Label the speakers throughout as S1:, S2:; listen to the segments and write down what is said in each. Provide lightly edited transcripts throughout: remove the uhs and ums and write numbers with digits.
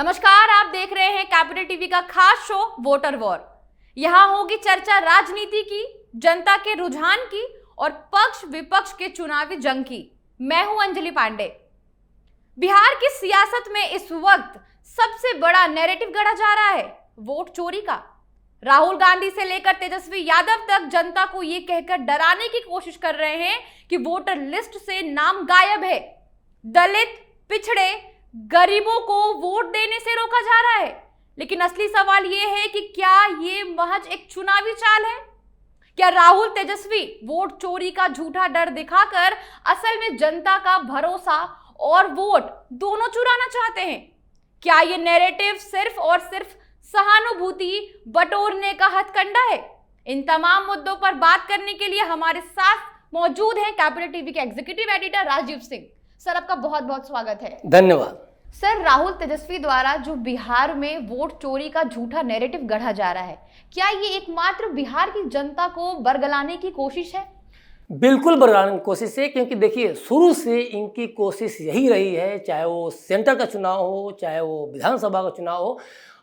S1: नमस्कार, आप देख रहे हैं कैपिटल टीवी का खास शो वोटर वॉर। यहां होगी चर्चा राजनीति की, जनता के रुझान की और पक्ष विपक्ष के चुनावी जंग की। मैं हूं अंजलि पांडे। बिहार की सियासत में इस वक्त सबसे बड़ा नैरेटिव गढ़ा जा रहा है वोट चोरी का। राहुल गांधी से लेकर तेजस्वी यादव तक जनता को यह कहकर डराने की कोशिश कर रहे हैं कि वोटर लिस्ट से नाम गायब है। दलित, पिछड़े, गरीबों को वोट देने से रोका जा रहा है। लेकिन असली सवाल यह है कि क्या ये महज एक चुनावी चाल है? क्या राहुल तेजस्वी वोट चोरी का झूठा डर दिखाकर असल में जनता का भरोसा और वोट दोनों चुराना चाहते हैं? क्या ये नैरेटिव सिर्फ और सिर्फ सहानुभूति बटोरने का हथकंडा है? इन तमाम मुद्दों पर बात करने के लिए हमारे साथ मौजूद हैं कैपिटल टीवी के executive editor Rajeev Singh. Sir, आपका बहुत बहुत स्वागत है।
S2: धन्यवाद।
S1: सर, राहुल तेजस्वी द्वारा जो बिहार में वोट चोरी का झूठा नैरेटिव गढ़ा जा रहा है, क्या ये एकमात्र बिहार की जनता को बरगलाने की कोशिश है?
S2: बिल्कुल बरगलाने की कोशिश है, क्योंकि देखिए शुरू से इनकी कोशिश यही रही है, चाहे वो सेंटर का चुनाव हो, चाहे वो विधानसभा का चुनाव हो।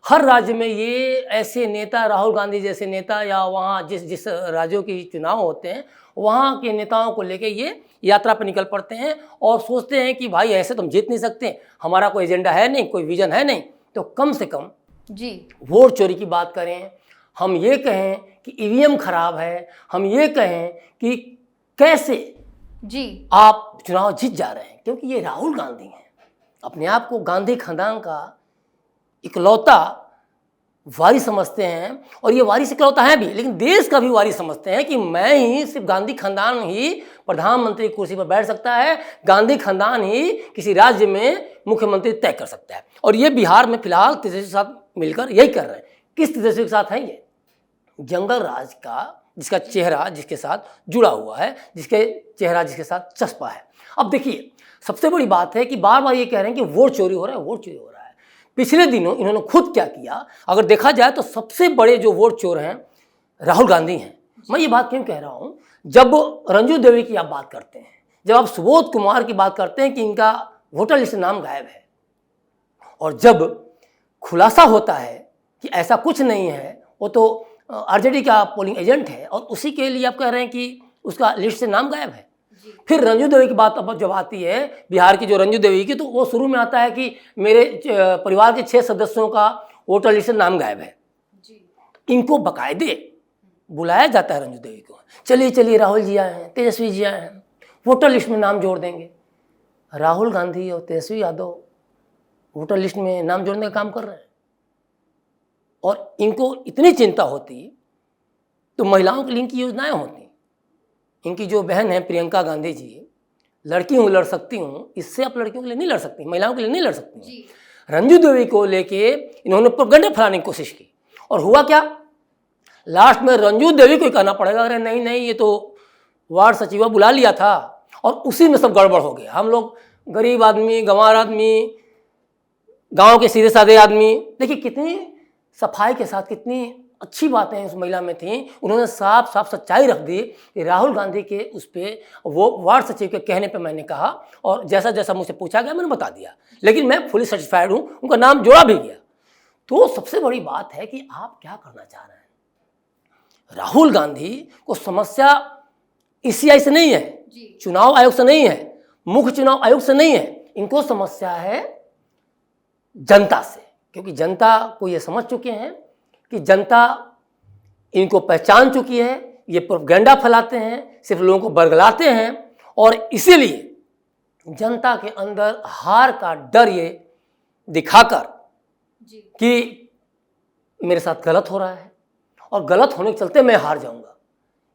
S2: हर राज्य में ये ऐसे नेता, राहुल गांधी जैसे नेता, या वहाँ जिस राज्यों के चुनाव होते हैं वहाँ के नेताओं को लेके ये यात्रा पर निकल पड़ते हैं और सोचते हैं कि भाई ऐसे तो हम जीत नहीं सकते, हमारा कोई एजेंडा है नहीं, कोई विजन है नहीं, तो कम से कम
S1: जी
S2: वोट चोरी की बात करें। हम ये कहें कि ईवीएम खराब है, हम ये कहें कि कैसे
S1: जी
S2: आप चुनाव जीत जा रहे हैं, क्योंकि ये राहुल गांधी हैं। अपने आप को गांधी खानदान का इकलौता वारिस समझते हैं, और ये वारिस इकलौता है भी, लेकिन देश का भी वारिस समझते हैं कि मैं ही, सिर्फ गांधी खानदान ही प्रधानमंत्री की कुर्सी पर बैठ सकता है, गांधी खानदान ही किसी राज्य में मुख्यमंत्री तय कर सकता है। और ये बिहार में फिलहाल तेजस्वी के साथ मिलकर यही कर रहे हैं। किस तेजस्वी के साथ है ये? जंगल राज का, जिसका चेहरा जिसके साथ जुड़ा हुआ है, जिसके साथ चस्पा है। अब देखिए, सबसे बड़ी बात है कि बार बार ये कह रहे हैं कि वोट चोरी हो रहा है, वोट चोरी हो रहा है। पिछले दिनों इन्होंने खुद क्या किया, अगर देखा जाए तो सबसे बड़े जो वोट चोर हैं राहुल गांधी हैं। मैं ये बात क्यों कह रहा हूँ, जब रंजू देवी की आप बात करते हैं, जब आप सुबोध कुमार की बात करते हैं कि इनका वोटर लिस्ट से नाम गायब है, और जब खुलासा होता है कि ऐसा कुछ नहीं है, वो तो आरजेडी का पोलिंग एजेंट है, और उसी के लिए आप कह रहे हैं कि उसका लिस्ट से नाम गायब है। फिर रंजू देवी की बात अब जब आती है, बिहार की जो रंजू देवी की, तो वो शुरू में आता है कि मेरे परिवार के 6 सदस्यों का वोटर लिस्ट से नाम गायब है। इनको बाकायदे बुलाया जाता है रंजू देवी को, चलिए चलिए राहुल जी आए हैं, तेजस्वी जी आए हैं, वोटर लिस्ट में नाम जोड़ देंगे। राहुल गांधी और तेजस्वी यादव वोटर लिस्ट में नाम जोड़ने का काम कर रहे हैं, और इनको इतनी चिंता होती तो महिलाओं के लिए इनकी योजनाएं होती। इनकी जो बहन है प्रियंका गांधी जी, लड़की हूँ लड़ सकती हूँ, इससे आप लड़कियों के लिए नहीं लड़ सकती, महिलाओं के लिए नहीं लड़ सकती। रंजू देवी को लेके इन्होंने प्रोपेगेंडा फैलाने की कोशिश की, और हुआ क्या, लास्ट में रंजू देवी को ही कहना पड़ेगा, अरे नहीं नहीं, ये तो वार्ड सचिवा बुला लिया था, और उसी में सब गड़बड़ हो गया। हम लोग गरीब आदमी, गंवार आदमी, गाँव के सीधे साधे आदमी, देखिए कितनी सफाई के साथ, कितनी अच्छी बातें उस महिला में थी। उन्होंने साफ साफ सच्चाई रख दी कि राहुल गांधी के उस पर, वो वार्ड सचिव के कहने पे मैंने कहा, और जैसा जैसा मुझसे पूछा गया मैंने बता दिया, लेकिन मैं फुली सेटिस्फाइड हूँ, उनका नाम जोड़ा भी गया। तो सबसे बड़ी बात है कि आप क्या करना चाह रहे हैं। राहुल गांधी को समस्या ईसीआई से नहीं है, चुनाव आयोग से नहीं है, मुख्य चुनाव आयोग से नहीं है, इनको समस्या है जनता से, क्योंकि जनता को ये समझ चुके हैं कि जनता इनको पहचान चुकी है। ये प्रोपेगेंडा फैलाते हैं, सिर्फ लोगों को बरगलाते हैं, और इसीलिए जनता के अंदर हार का डर ये दिखाकर कि मेरे साथ गलत हो रहा है, और गलत होने के चलते मैं हार जाऊंगा,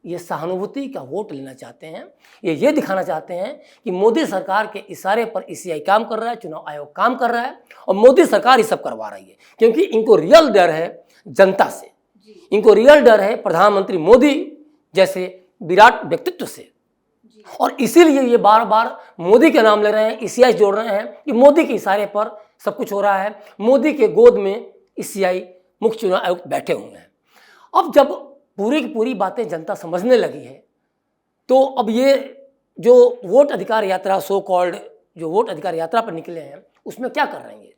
S2: ये सहानुभूति का वोट लेना चाहते हैं। ये दिखाना चाहते हैं कि मोदी सरकार के इशारे पर ईसीआई काम कर रहा है, चुनाव आयोग काम कर रहा है, और मोदी सरकार ही सब करवा रही है, क्योंकि इनको रियल डर है जनता से, इनको रियल डर है प्रधानमंत्री मोदी जैसे विराट व्यक्तित्व से, और इसीलिए ये बार बार मोदी के नाम ले रहे हैं, ईसीआई जोड़ रहे हैं कि मोदी के इशारे पर सब कुछ हो रहा है, मोदी के गोद में ईसीआई मुख्य चुनाव आयोग बैठे हुए हैं। अब जब पूरी की पूरी बातें जनता समझने लगी है, तो अब ये जो वोट अधिकार यात्रा, सो कॉल्ड जो वोट अधिकार यात्रा पर निकले हैं, उसमें क्या कर रहे हैं?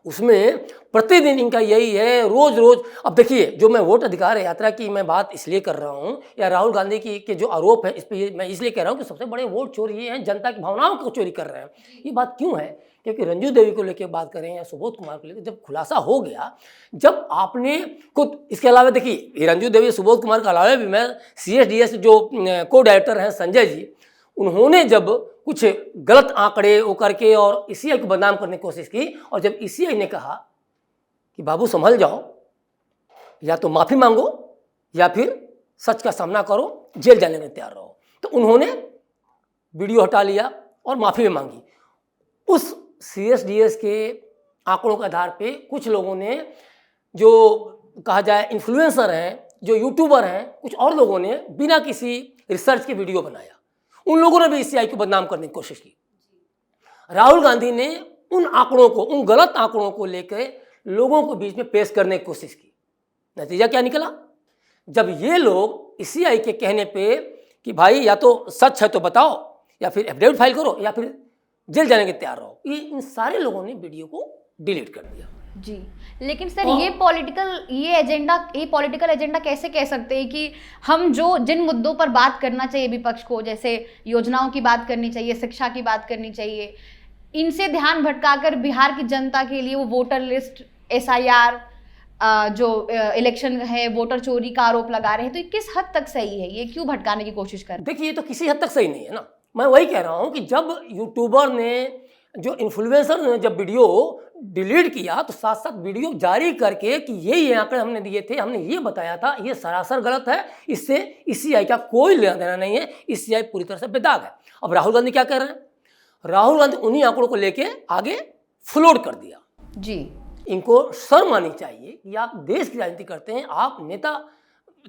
S2: उसमें प्रतिदिन इनका यही है, रोज रोज। अब देखिए, जो मैं वोट अधिकार यात्रा की मैं बात इसलिए कर रहा हूँ, या राहुल गांधी की के जो आरोप है इस पर मैं इसलिए कह रहा हूँ कि सबसे बड़े वोट चोर ये हैं, जनता की भावनाओं को चोरी कर रहे हैं। ये बात क्यों है? क्योंकि रंजू देवी को लेकर बात करें या सुबोध कुमार को लेकर जब खुलासा हो गया, जब आपने खुद, इसके अलावा देखिए रंजू देवी सुबोध कुमार के अलावा भी मैं CSDS जो को डायरेक्टर हैं संजय जी, उन्होंने जब कुछ गलत आंकड़े वो करके और ECI को बदनाम करने की कोशिश की, और जब ECI ने कहा कि बाबू संभल जाओ, या तो माफ़ी मांगो या फिर सच का सामना करो, जेल जाने में तैयार रहो, तो उन्होंने वीडियो हटा लिया और माफ़ी भी मांगी। उस CSDS के आंकड़ों के आधार पे कुछ लोगों ने, जो कहा जाए इन्फ्लुएंसर हैं, जो यूट्यूबर हैं, कुछ और लोगों ने बिना किसी रिसर्च के वीडियो बनाया। उन लोगों ने भी ECI को बदनाम करने की कोशिश की। राहुल गांधी ने उन आंकड़ों को, उन गलत आंकड़ों को लेकर लोगों को बीच में पेश करने की कोशिश की। नतीजा क्या निकला? जब ये लोग ECI के कहने पे कि भाई या तो सच है तो बताओ, या फिर एफिडेविट फाइल करो, या फिर जेल जाने के तैयार रहो, ये इन सारे लोगों ने वीडियो को डिलीट कर दिया।
S1: जी, लेकिन सर ये पॉलिटिकल एजेंडा कैसे कह सकते हैं कि हम जिन मुद्दों पर बात करना चाहिए विपक्ष को, जैसे योजनाओं की बात करनी चाहिए, शिक्षा की बात करनी चाहिए, इनसे ध्यान भटकाकर बिहार की जनता के लिए वो वोटर लिस्ट, SIR, जो इलेक्शन है, वोटर चोरी का आरोप लगा रहे हैं, तो ये किस हद तक सही है? ये क्यों भटकाने की कोशिश कर रहे हैं?
S2: देखिए, ये तो किसी हद तक सही नहीं है ना। मैं वही कह रहा हूँ कि जब यूट्यूबर ने, जो इन्फ्लुएंसर ने जब वीडियो डिलीट किया, तो साथ साथ वीडियो जारी करके कि ये आंकड़े हमने दिए थे, हमने ये बताया था, ये सरासर गलत है, इससे ECI का कोई लेना देना नहीं है, ECI पूरी तरह से बेदाग है। अब राहुल गांधी क्या कह रहे हैं? राहुल गांधी उन्हीं आंकड़ों को लेके आगे फ्लोट कर दिया।
S1: जी,
S2: इनको शर्म आनी चाहिए कि आप देश की राजनीति करते हैं, आप नेता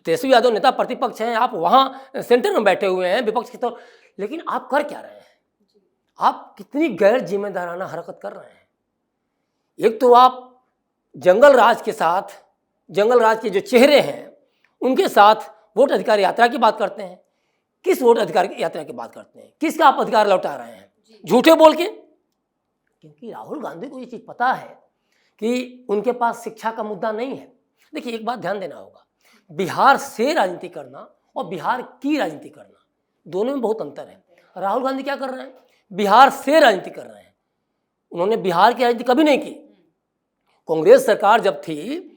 S2: तेजस्वी यादव नेता प्रतिपक्ष हैं, आप वहाँ सेंटर में बैठे हुए हैं विपक्ष की तरफ, लेकिन आप कर क्या रहे हैं? आप कितनी गैर जिम्मेदाराना हरकत कर रहे हैं। एक तो आप जंगल राज के साथ, जंगल राज के जो चेहरे हैं उनके साथ वोट अधिकार यात्रा की बात करते हैं। किस वोट अधिकार यात्रा की बात करते हैं? किसका आप अधिकार लौटा रहे हैं झूठे बोल के? क्योंकि राहुल गांधी को ये चीज़ पता है कि उनके पास शिक्षा का मुद्दा नहीं है। देखिए, एक बात ध्यान देना होगा, बिहार से राजनीति करना और बिहार की राजनीति करना, दोनों में बहुत अंतर है। राहुल गांधी क्या कर रहे हैं? बिहार से राजनीति कर रहे हैं। उन्होंने बिहार की राजनीति कभी नहीं की। कांग्रेस सरकार जब थी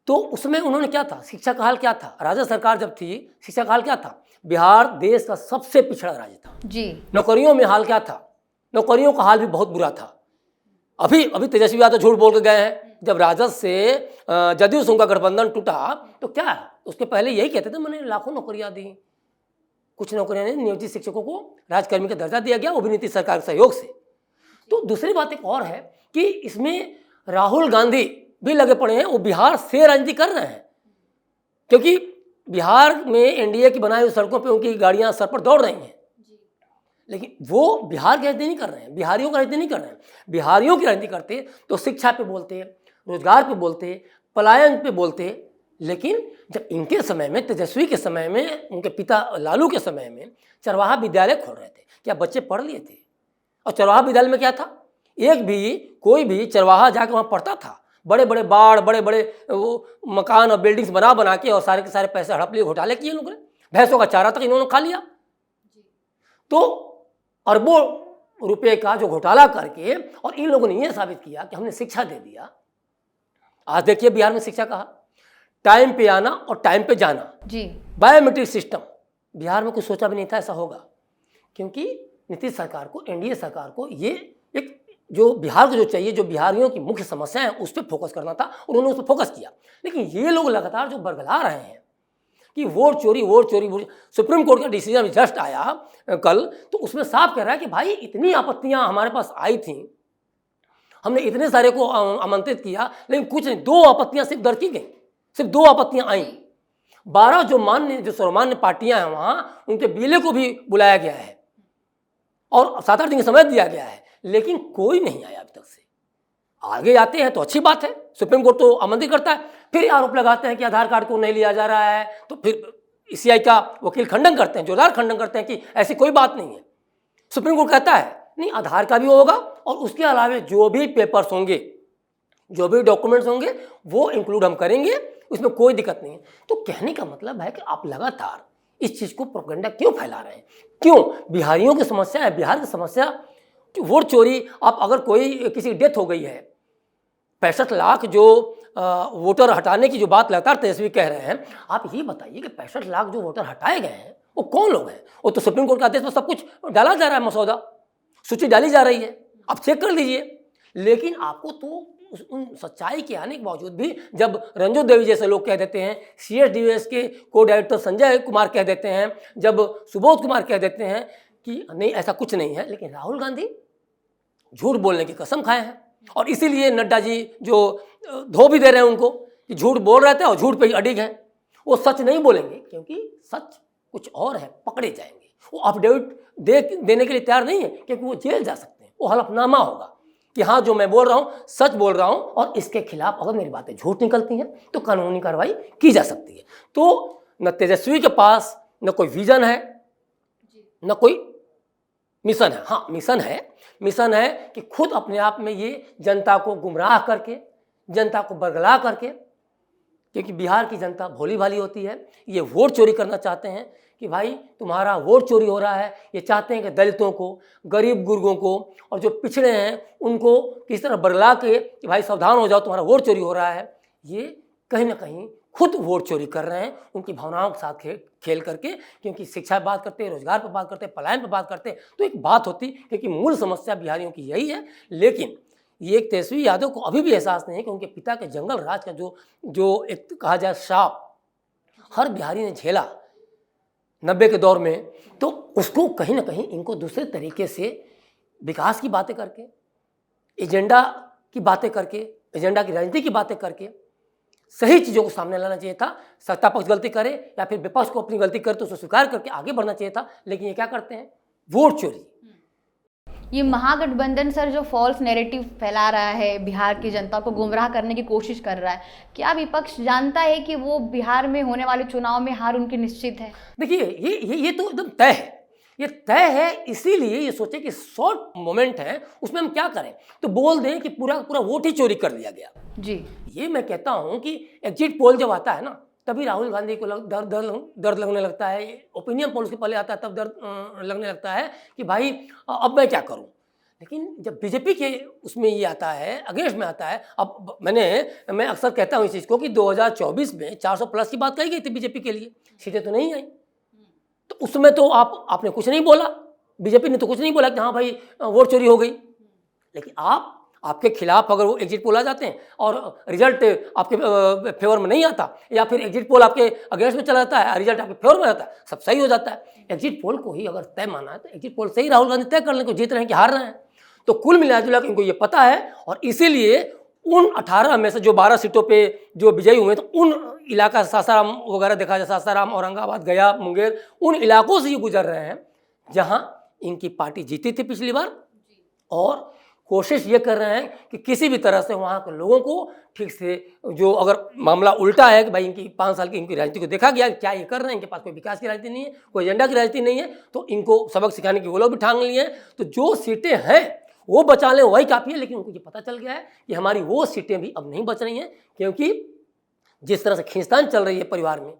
S2: तो उसमें उन्होंने क्या था? शिक्षा का हाल क्या था? राजद सरकार जब थी, शिक्षा का हाल क्या था? बिहार देश का सबसे पिछड़ा राज्य था
S1: जी।
S2: नौकरियों में हाल क्या था? नौकरियों का हाल भी बहुत बुरा था। अभी तेजस्वी यादव झूठ बोल के गए हैं। जब राजद से जदयू से उनका गठबंधन टूटा तो क्या है, उसके पहले यही कहते थे मैंने लाखों नौकरियां दी। कुछ नौकरियां ने नियोजित शिक्षकों को राजकर्मी का दर्जा दिया गया, वो भी नीतीश सरकार के सहयोग से। तो दूसरी बात एक और है कि इसमें राहुल गांधी भी लगे पड़े हैं, वो बिहार से राजनीति कर रहे हैं, क्योंकि बिहार में NDA की बनाई हुई सड़कों पे उनकी गाड़ियां सर पर दौड़ रही हैं, लेकिन वो बिहार की राजनीति नहीं कर रहे हैं, बिहारियों की राजनीति नहीं कर रहे हैं। बिहारियों की राजनीति करते तो शिक्षा पे बोलते, रोजगार पे बोलते, पलायन पे बोलते, लेकिन जब इनके समय में, तेजस्वी के समय में, उनके पिता लालू के समय में चरवाहा विद्यालय खोल रहे थे, क्या बच्चे पढ़ लिए थे? और चरवाहा विद्यालय में क्या था? कोई भी चरवाहा जाकर वहाँ पढ़ता था। बड़े बड़े बाड़, बड़े बड़े वो मकान और बिल्डिंग्स बना के और सारे के सारे पैसे हड़प लिए, घोटाले किए लोगों ने। भैंसों का चारा तक इन्होंने खा लिया। तो अरबों रुपए का जो घोटाला करके, और इन लोगों ने ये साबित किया कि हमने शिक्षा दे दिया। आज देखिए बिहार में शिक्षा कहा, टाइम पे आना और टाइम पे जाना
S1: जी।
S2: बायोमेट्रिक सिस्टम, बिहार में कुछ सोचा भी नहीं था ऐसा होगा, क्योंकि नीतीश सरकार को, NDA सरकार को ये एक जो बिहार को जो चाहिए, जो बिहारियों की मुख्य समस्या है उस पर फोकस करना था, उन्होंने उस पर फोकस किया। लेकिन ये लोग लगातार जो बरगला रहे हैं कि वोट चोरी, सुप्रीम कोर्ट का डिसीजन जस्ट आया कल, तो उसमें साफ कह रहा है कि भाई इतनी आपत्तियां हमारे पास आई थी, हमने इतने सारे को आमंत्रित किया, लेकिन कुछ नहीं, 2 आपत्तियां सिर्फ दर्ज की गई, सिर्फ 2 आपत्तियां आई। 12 जो सर्वमान्य पार्टियां हैं वहाँ, उनके बीले को भी बुलाया गया है और 7-8 दिन का समय दिया गया है, लेकिन कोई नहीं आया अभी तक से। आगे आते हैं तो अच्छी बात है, सुप्रीम कोर्ट तो आमंत्रित करता है, फिर आरोप लगाते हैं कि आधार कार्ड को नहीं लिया जा रहा है, तो फिर ECI का वकील खंडन करते हैं, जोरदार खंडन करते हैं कि ऐसी कोई बात नहीं है। सुप्रीम कोर्ट कहता है नहीं, आधार का भी होगा और उसके अलावा जो भी पेपर्स होंगे जो भी डॉक्यूमेंट्स होंगे वो इंक्लूड हम करेंगे, उसमें कोई दिक्कत नहीं है। तो कहने का मतलब है कि आप लगातार इस चीज़ को प्रोपेगेंडा क्यों फैला रहे हैं? क्यों? बिहारियों की समस्या है, बिहार की समस्या वोट चोरी। आप अगर कोई किसी की डेथ हो गई है, 65 लाख जो वोटर हटाने की जो बात लगातार तेजस्वी कह रहे हैं, आप ये बताइए कि 65 लाख जो वोटर हटाए गए हैं वो कौन लोग हैं? वो तो सुप्रीम कोर्ट के आदेश पर सब कुछ डाला जा रहा है, मसौदा सूची डाली जा रही है, आप चेक कर लीजिए। लेकिन आपको तो उन सच्चाई के आने के बावजूद भी जब रंजो देवी जैसे लोग कह देते हैं, CSDVS के को डायरेक्टर संजय कुमार कह देते हैं, जब सुबोध कुमार कह देते हैं कि नहीं ऐसा कुछ नहीं है, लेकिन राहुल गांधी झूठ बोलने की कसम खाए हैं। और इसीलिए नड्डा जी जो धो भी दे रहे हैं उनको कि झूठ बोल रहे थे और झूठ पे ही अडिग हैं, वो सच नहीं बोलेंगे क्योंकि सच कुछ और है, पकड़े जाएंगे। वो अपडेट देने के लिए तैयार नहीं है क्योंकि वो जेल जा सकते हैं, वो हलफनामा होगा कि हाँ जो मैं बोल रहा हूँ सच बोल रहा हूँ, और इसके खिलाफ अगर मेरी बातें झूठ निकलती हैं तो कानूनी कार्रवाई की जा सकती है। तो न तेजस्वी के पास न कोई विजन है न कोई मिशन है। हाँ मिशन है कि खुद अपने आप में ये जनता को गुमराह करके, जनता को बरगला करके, क्योंकि बिहार की जनता भोली भाली होती है, ये वोट चोरी करना चाहते हैं कि भाई तुम्हारा वोट चोरी हो रहा है। ये चाहते हैं कि दलितों को, गरीब गुर्गों को और जो पिछड़े हैं उनको किस तरह बरगला के कि भाई सावधान हो जाओ तुम्हारा वोट चोरी हो रहा है। ये कहीं ना कहीं खुद वोट चोरी कर रहे हैं उनकी भावनाओं के साथ खेल करके, क्योंकि शिक्षा पर बात करते हैं, रोजगार पर बात करते हैं, पलायन पर बात करते हैं, तो एक बात होती क्योंकि मूल समस्या बिहारियों की यही है। लेकिन ये एक तेजस्वी यादव को अभी भी एहसास नहीं है कि उनके पिता के जंगल राज का जो एक कहा जाए श्राप हर बिहारी ने झेला 90 के दौर में, तो उसको कहीं ना कहीं इनको दूसरे तरीके से विकास की बातें करके, एजेंडा की बातें करके, एजेंडा की राजनीति की बातें करके सही चीज़ों को सामने लाना चाहिए था। सत्ता पक्ष गलती करे या फिर विपक्ष को अपनी गलती करे तो उसको स्वीकार करके आगे बढ़ना चाहिए था। लेकिन ये क्या करते हैं? वोट चोरी।
S1: ये महागठबंधन सर जो फॉल्स नैरेटिव फैला रहा है, बिहार की जनता को गुमराह करने की कोशिश कर रहा है, क्या विपक्ष जानता है कि वो बिहार में होने वाले चुनाव में हार उनकी निश्चित है?
S2: देखिए ये तो एकदम तय है, ये तय है। इसीलिए ये सोचे कि शॉर्ट मोमेंट है उसमें हम क्या करें, तो बोल दें कि पूरा पूरा वोट ही चोरी कर लिया गया
S1: जी। ये
S2: मैं कहता हूं कि एग्जिट पोल जब आता है ना तभी राहुल गांधी को दर्द लगने लगता है। ओपिनियन पोल्स के पहले आता है तब दर्द लगने लगता है कि भाई अब मैं क्या करूं। लेकिन जब बीजेपी के उसमें ये आता है, अगेंस्ट में आता है, अब मैं अक्सर कहता हूँ इस चीज़ को कि 2024 में 400 प्लस की बात कही गई थी बीजेपी के लिए, सीटें तो नहीं आई। तो उसमें तो आपने कुछ नहीं बोला, बीजेपी ने तो कुछ नहीं बोला कि हाँ भाई वोट चोरी हो गई। लेकिन आपके खिलाफ अगर वो एग्जिट पोल आ जाते हैं और रिजल्ट आपके फेवर में नहीं आता, या फिर एग्जिट पोल आपके अगेंस्ट में चला जाता है, रिजल्ट आपके फेवर में आता है, सब सही हो जाता है। एग्जिट पोल को ही अगर तय माना है तो एग्जिट पोल से ही राहुल गांधी तय कर लें को जीत रहे हैं कि हार रहे हैं। तो कुल मिलाजुला के इनको ये पता है, और इसीलिए उन 18 में से जो 12 सीटों पे जो विजयी हुए, तो उन इलाका सासाराम वगैरह देखा जाए, सासाराम, औरंगाबाद, गया, मुंगेर, उन इलाकों से ये गुजर रहे हैं जहां इनकी पार्टी जीती थी पिछली बार, और कोशिश ये कर रहे हैं कि किसी भी तरह से वहाँ के लोगों को ठीक से, जो अगर मामला उल्टा है कि भाई इनकी 5 साल की इनकी राजनीति को देखा गया क्या ये कर रहे हैं, इनके पास कोई विकास की राजनीति नहीं है, कोई एजेंडा की राजनीति नहीं है, तो इनको सबक सिखाने की वो लोग भी ठान लिए हैं। तो जो सीटें हैं वो बचा लें वही काफ़ी है। लेकिन उनको ये पता चल गया है कि हमारी वो सीटें भी अब नहीं बच रही हैं, क्योंकि जिस तरह से खींचतान चल रही है परिवार में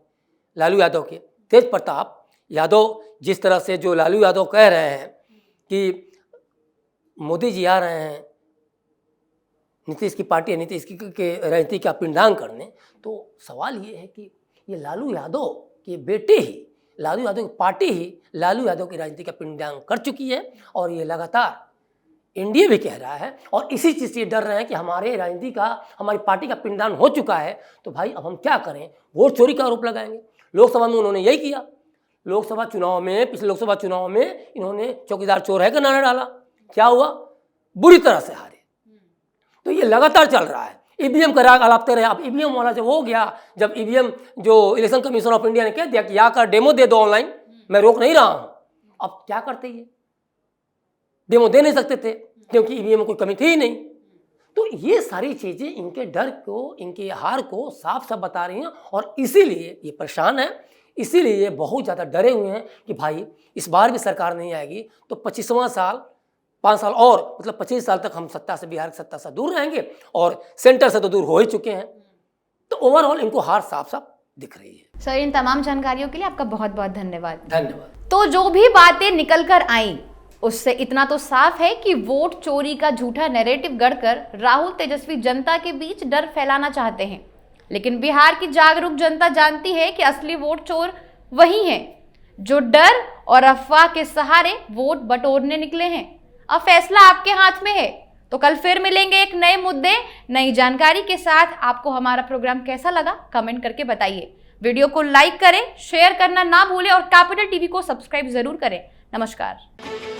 S2: लालू यादव के, तेज प्रताप यादव जिस तरह से, जो लालू यादव कह रहे हैं कि मोदी जी आ रहे हैं नीतीश की पार्टी, नीतीश के राजनीति का पिंडांग करने, तो सवाल ये है कि ये लालू यादव के बेटे ही, लालू यादव की पार्टी ही लालू यादव की राजनीति का पिंडांग कर चुकी है, और ये लगातार एनडीए भी कह रहा है, और इसी चीज़ से डर रहे हैं कि हमारे राजनीति का, हमारी पार्टी का पिंडांग हो चुका है, तो भाई अब हम क्या करें, वोट चोरी का आरोप लगाएंगे। लोकसभा में उन्होंने यही किया, लोकसभा चुनाव में, पिछले लोकसभा चुनाव में इन्होंने चौकीदार चोर है का नारा डाला, क्या हुआ, बुरी तरह से हारे। तो ये लगातार चल रहा है, ईवीएम का राग अलापते रहे। अब ईवीएम वाला जब हो गया, जब ईवीएम जो इलेक्शन कमीशन ऑफ इंडिया ने कह दिया कि यहाँ का डेमो दे दो ऑनलाइन, मैं रोक नहीं रहा हूँ, अब क्या करते, ये डेमो दे नहीं सकते थे क्योंकि ईवीएम में कोई कमी थी ही नहीं। तो ये सारी चीज़ें इनके डर को, इनके हार को साफ साफ बता रही हैं, और इसीलिए ये परेशान है, इसीलिए ये बहुत ज़्यादा डरे हुए हैं कि भाई इस बार भी सरकार नहीं आएगी तो 25वां साल 5 साल और मतलब 25 साल तक हम सत्ता से, बिहार की सत्ता से दूर रहेंगे और सेंटर से तो दूर हो ही चुके हैं। तो ओवरऑल इनको हार साफ साफ दिख रही है।
S1: सर, इन तमाम जानकारियों के लिए आपका बहुत बहुत धन्यवाद।
S2: धन्यवाद।
S1: तो जो भी बातें निकल कर आई उससे इतना तो साफ है कि वोट चोरी का झूठा नैरेटिव गढ़कर राहुल तेजस्वी जनता के बीच डर फैलाना चाहते हैं। लेकिन बिहार की जागरूक जनता जानती है कि असली वोट चोर वही हैं जो डर और अफवाह के सहारे वोट बटोरने निकले हैं। अब फैसला आपके हाथ में है। तो कल फिर मिलेंगे एक नए मुद्दे, नई जानकारी के साथ। आपको हमारा प्रोग्राम कैसा लगा कमेंट करके बताइए। वीडियो को लाइक करें, शेयर करना ना भूलें और कैपिटल टीवी को सब्सक्राइब जरूर करें। नमस्कार।